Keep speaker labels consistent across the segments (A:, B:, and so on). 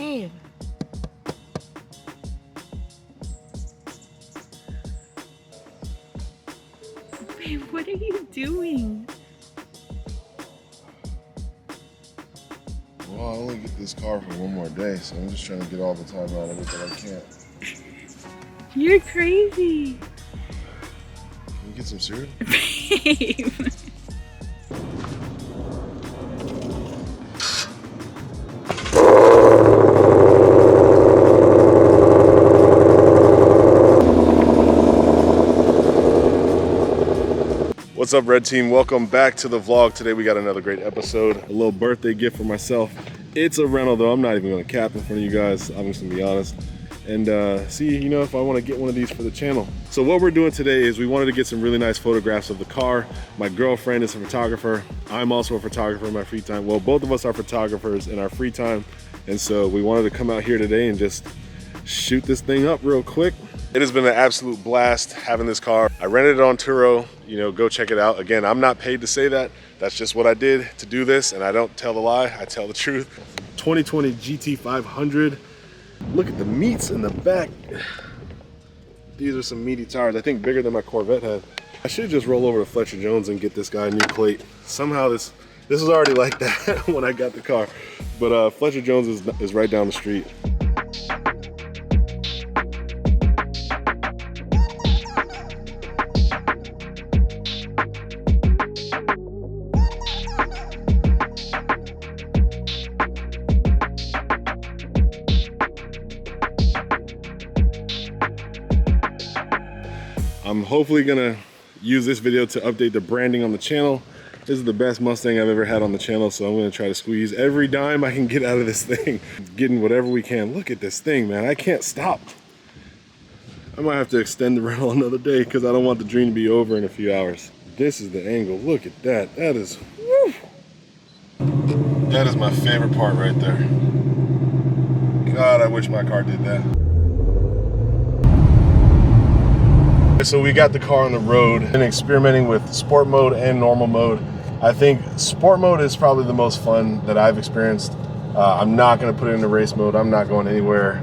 A: Babe. Babe, what are you doing?
B: Well, I only get this car for one more day, so I'm just trying to get all the time out of it that I can.
A: You're crazy.
B: Can you get some cereal?
A: Babe.
B: What's up, Red Team? Welcome back to the vlog. Today we got another great episode. A little birthday gift for myself. It's a rental though. I'm not even gonna cap in front of you guys. I'm just gonna be honest. And see, you know, if I wanna get one of these for the channel. So what we're doing today is we wanted to get some really nice photographs of the car. My girlfriend is a photographer. I'm also a photographer in my free time. Well, both of us are photographers in our free time. And so we wanted to come out here today and just shoot this thing up real quick. It has been an absolute blast having this car. I rented it on Turo, you know, go check it out. Again, I'm not paid to say that. That's just what I did to do this, and I don't tell the lie, I tell the truth. 2020 GT500. Look at the meats in the back. These are some meaty tires, I think bigger than my Corvette had. I should just roll over to Fletcher Jones and get this guy a new plate. Somehow this was already like that when I got the car. But Fletcher Jones is right down the street. I'm hopefully gonna use this video to update the branding on the channel. This is the best Mustang I've ever had on the channel, so I'm gonna try to squeeze every dime I can get out of this thing. Getting whatever we can. Look at this thing, man. I can't stop. I might have to extend the rental another day because I don't want the dream to be over in a few hours. This is the angle. Look at that. That is, woo. That is my favorite part right there. God, I wish my car did that. So we got the car on the road and experimenting with sport mode and normal mode. I think sport mode is probably the most fun that I've experienced. I'm not gonna put it into race mode. I'm not going anywhere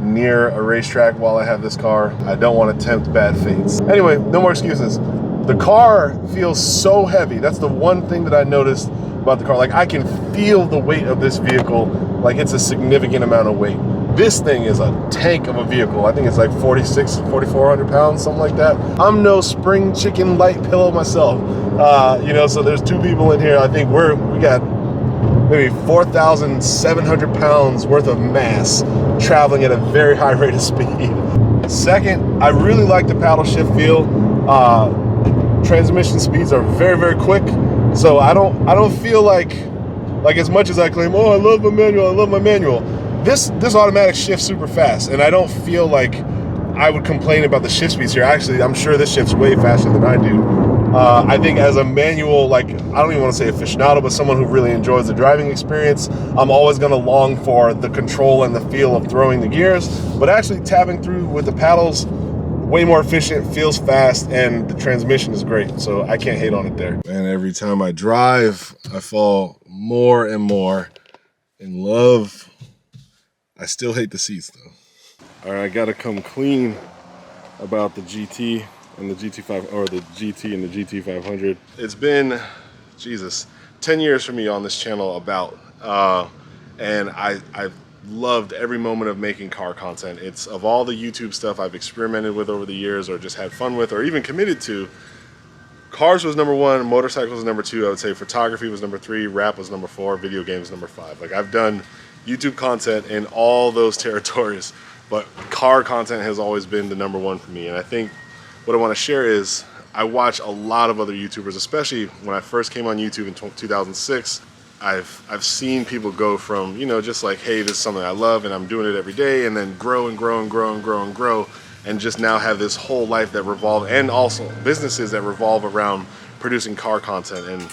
B: near a racetrack while I have this car. I don't want to tempt bad fates. Anyway, no more excuses. The car feels so heavy. That's the one thing that I noticed about the car. Like, I can feel the weight of this vehicle like it's a significant amount of weight. This thing is a tank of a vehicle. I think it's like 4,400 pounds, something like that. I'm no spring chicken light pillow myself. You know, so there's two people in here. I think we got maybe 4,700 pounds worth of mass traveling at a very high rate of speed. Second, I really like the paddle shift feel. Transmission speeds are very, very quick. So I don't feel like as much as I claim, oh, I love my manual, This automatic shifts super fast, and I don't feel like I would complain about the shift speeds here. Actually, I'm sure this shifts way faster than I do. I think as a manual, like, I don't even want to say aficionado, but someone who really enjoys the driving experience, I'm always going to long for the control and the feel of throwing the gears. But actually tapping through with the paddles, way more efficient, feels fast, and the transmission is great. So I can't hate on it there. And every time I drive, I fall more and more in love. I still hate the seats though. All right, I gotta come clean about the GT and the GT5, or the GT and the GT500. It's been, Jesus, 10 years for me on this channel about, and I've loved every moment of making car content. It's of all the YouTube stuff I've experimented with over the years or just had fun with or even committed to, cars was number one, motorcycles was number two, I would say photography was number three, rap was number four, video games number five. Like, I've done YouTube content in all those territories, but car content has always been the number one for me. And I think what I want to share is I watch a lot of other YouTubers, especially when I first came on YouTube in 2006. I've seen people go from, you know, just like, hey, this is something I love and I'm doing it every day, and then grow and grow and grow and grow and grow, and just now have this whole life that revolves, and also businesses that revolve around producing car content. And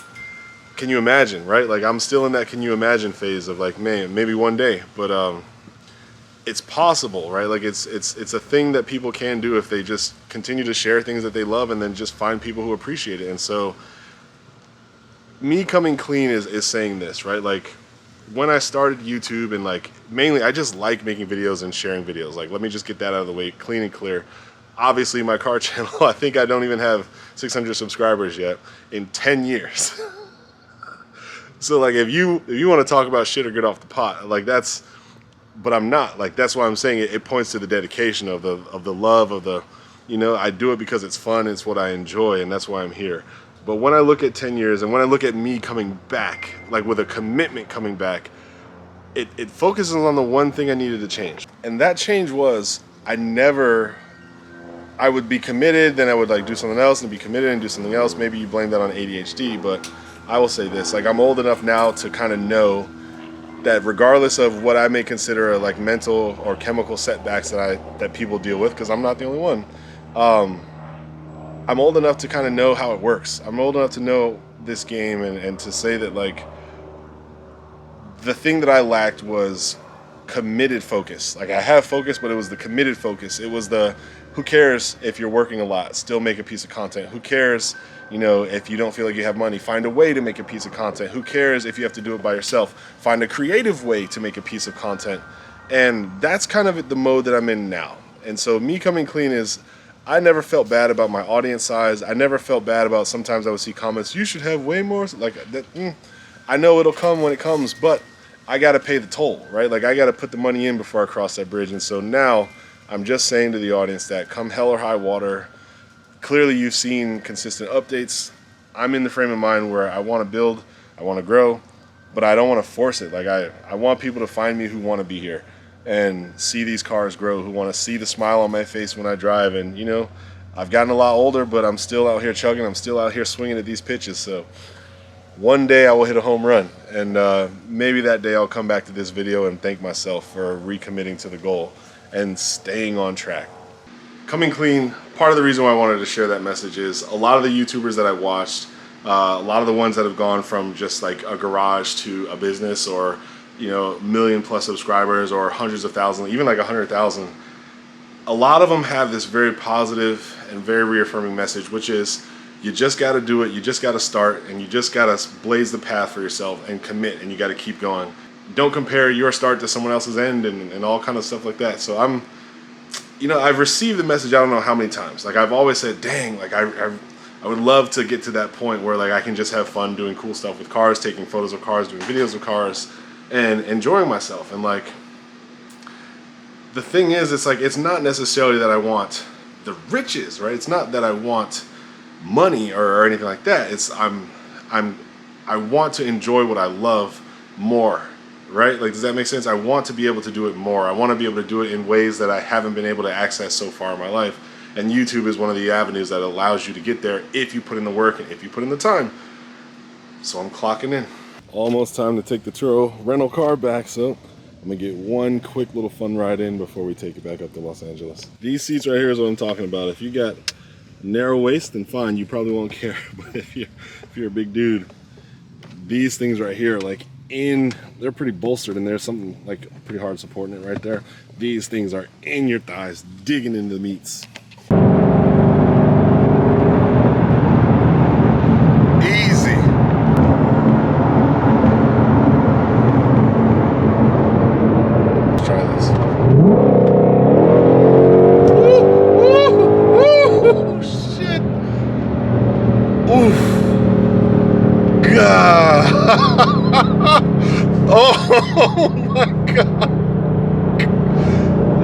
B: can you imagine, right? Like, I'm still in that can you imagine phase of like, man, maybe one day, but it's possible, right? Like, it's a thing that people can do if they just continue to share things that they love and then just find people who appreciate it. And so me coming clean is saying this, right? Like, when I started YouTube, and like mainly I just like making videos and sharing videos. Like, let me just get that out of the way, clean and clear. Obviously my car channel, I think I don't even have 600 subscribers yet in 10 years. So like if you want to talk about shit or get off the pot, like that's, but I'm not. Like that's why I'm saying it points to the dedication of the love of the, you know, I do it because it's fun, it's what I enjoy, and that's why I'm here. But when I look at 10 years and when I look at me coming back, like with a commitment coming back, it focuses on the one thing I needed to change. And that change was I would be committed, then I would like do something else and be committed and do something else. Maybe you blame that on ADHD, but I will say this, like I'm old enough now to kind of know that regardless of what I may consider like mental or chemical setbacks that people deal with, because I'm not the only one, I'm old enough to kind of know how it works. I'm old enough to know this game and to say that like the thing that I lacked was committed focus. Like I have focus, but it was the committed focus. It was the, who cares if you're working a lot, still make a piece of content. Who cares, you know, if you don't feel like you have money, find a way to make a piece of content. Who cares if you have to do it by yourself? Find a creative way to make a piece of content. And that's kind of the mode that I'm in now. And so me coming clean is, I never felt bad about my audience size. I never felt bad about, sometimes I would see comments, you should have way more, like that. I know it'll come when it comes, but I got to pay the toll, right? Like I got to put the money in before I cross that bridge. And so now I'm just saying to the audience that come hell or high water, clearly you've seen consistent updates. I'm in the frame of mind where I want to build, I want to grow, but I don't want to force it. Like I want people to find me who want to be here and see these cars grow, who want to see the smile on my face when I drive. And you know, I've gotten a lot older, but I'm still out here chugging. I'm still out here swinging at these pitches. So one day I will hit a home run, and maybe that day I'll come back to this video and thank myself for recommitting to the goal and staying on track. Coming clean, part of the reason why I wanted to share that message is a lot of the YouTubers that I watched, a lot of the ones that have gone from just like a garage to a business, or you know, 1 million+ subscribers, or hundreds of thousands, even like 100,000. A lot of them have this very positive and very reaffirming message, which is you just got to do it, you just got to start, and you just got to blaze the path for yourself and commit, and you got to keep going. Don't compare your start to someone else's end and all kind of stuff like that. So I'm, you know, I've received the message I don't know how many times. Like I've always said, dang, like I would love to get to that point where like I can just have fun doing cool stuff with cars, taking photos of cars, doing videos of cars, and enjoying myself. And like the thing is, it's like it's not necessarily that I want the riches, right? It's not that I want money or anything like that. It's I want to enjoy what I love more, right? Like, does that make sense? I want to be able to do it more. I want to be able to do it in ways that I haven't been able to access so far in my life. And YouTube is one of the avenues that allows you to get there if you put in the work and if you put in the time. So I'm clocking in. Almost time to take the Turo rental car back, so I'm gonna get one quick little fun ride in before we take it back up to Los Angeles. These seats right here is what I'm talking about. If you got narrow waist, then fine, you probably won't care. But if you're a big dude, these things right here, like they're pretty bolstered, and there's something like pretty hard supporting it right there. These things are in your thighs, digging into the meats. Easy. Let's try this. Woo, shit. Oof. God. Oh my God.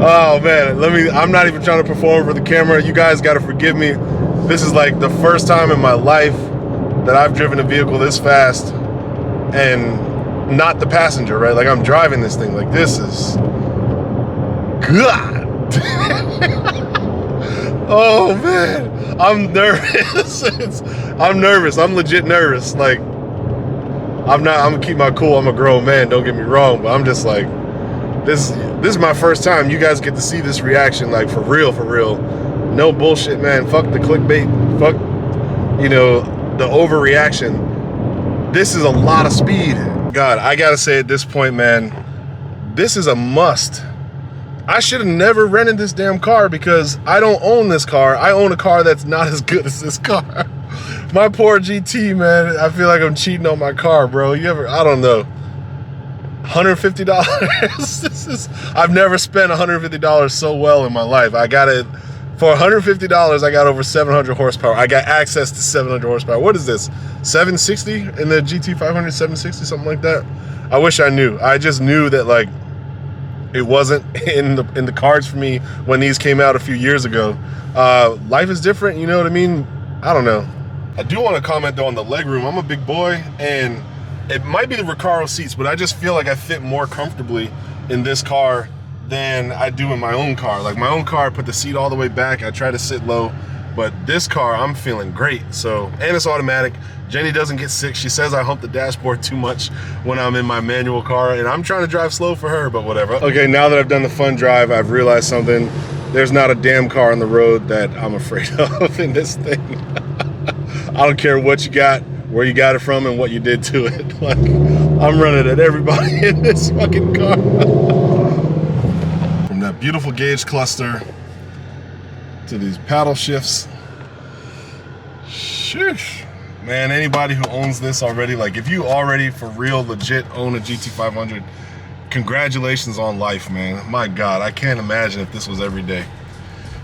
B: Oh man, I'm not even trying to perform for the camera. You guys gotta forgive me. This is like the first time in my life that I've driven a vehicle this fast and not the passenger, right? Like I'm driving this thing. Like this is God. Oh man, I'm nervous. I'm nervous. I'm legit nervous. Like I'm gonna keep my cool. I'm a grown man, don't get me wrong, but I'm just like, this is my first time. You guys get to see this reaction, like for real, for real. No bullshit, man. Fuck the clickbait. Fuck, you know, the overreaction. This is a lot of speed. God, I gotta say at this point, man, this is a must. I should have never rented this damn car because I don't own this car. I own a car that's not as good as this car. My poor GT, man. I feel like I'm cheating on my car, bro. I don't know. $150. I've never spent $150 so well in my life. I got it for $150. I got over 700 horsepower. I got access to 700 horsepower. What is this? 760 in the GT500, 760, something like that. I wish I knew. I just knew that like it wasn't in the cards for me when these came out a few years ago. Life is different, you know what I mean? I don't know. I do want to comment though on the legroom. I'm a big boy, and it might be the Recaro seats, but I just feel like I fit more comfortably in this car than I do in my own car. Like my own car, I put the seat all the way back. I try to sit low, but this car, I'm feeling great. So, and it's automatic. Jenny doesn't get sick. She says I hump the dashboard too much when I'm in my manual car, and I'm trying to drive slow for her, but whatever. Okay, now that I've done the fun drive, I've realized something. There's not a damn car on the road that I'm afraid of in this thing. I don't care what you got, where you got it from, and what you did to it. Like, I'm running at everybody in this fucking car. From that beautiful gauge cluster to these paddle shifts. Sheesh. Man, anybody who owns this already, like if you already for real legit own a GT500, congratulations on life, man. My God, I can't imagine if this was every day.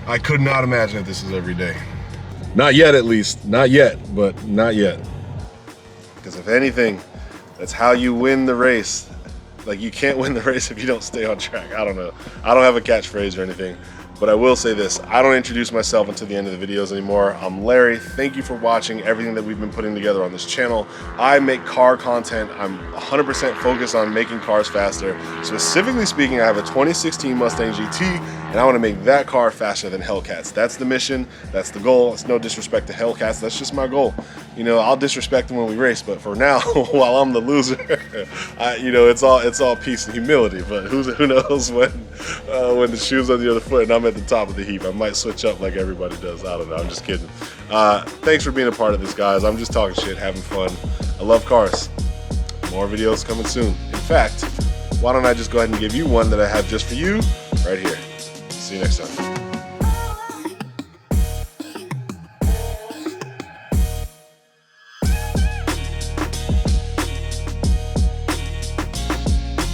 B: I could not imagine if this was every day. Not yet, at least. Not yet, but not yet. Because if anything, that's how you win the race. Like you can't win the race if you don't stay on track. I don't know. I don't have a catchphrase or anything. But I will say this, I don't introduce myself until the end of the videos anymore. I'm Larry. Thank you for watching everything that we've been putting together on this channel. I make car content. I'm 100% focused on making cars faster. Specifically speaking, I have a 2016 Mustang GT, and I want to make that car faster than Hellcats. That's the mission. That's the goal. It's no disrespect to Hellcats. That's just my goal. You know, I'll disrespect them when we race, but for now, while I'm the loser, you know, it's all peace and humility. But who knows when the shoe's on the other foot and I'm at the top of the heap. I might switch up like everybody does. I don't know. I'm just kidding. Thanks for being a part of this, guys. I'm just talking shit, having fun. I love cars. More videos coming soon. In fact, why don't I just go ahead and give you one that I have just for you right here. See you next time.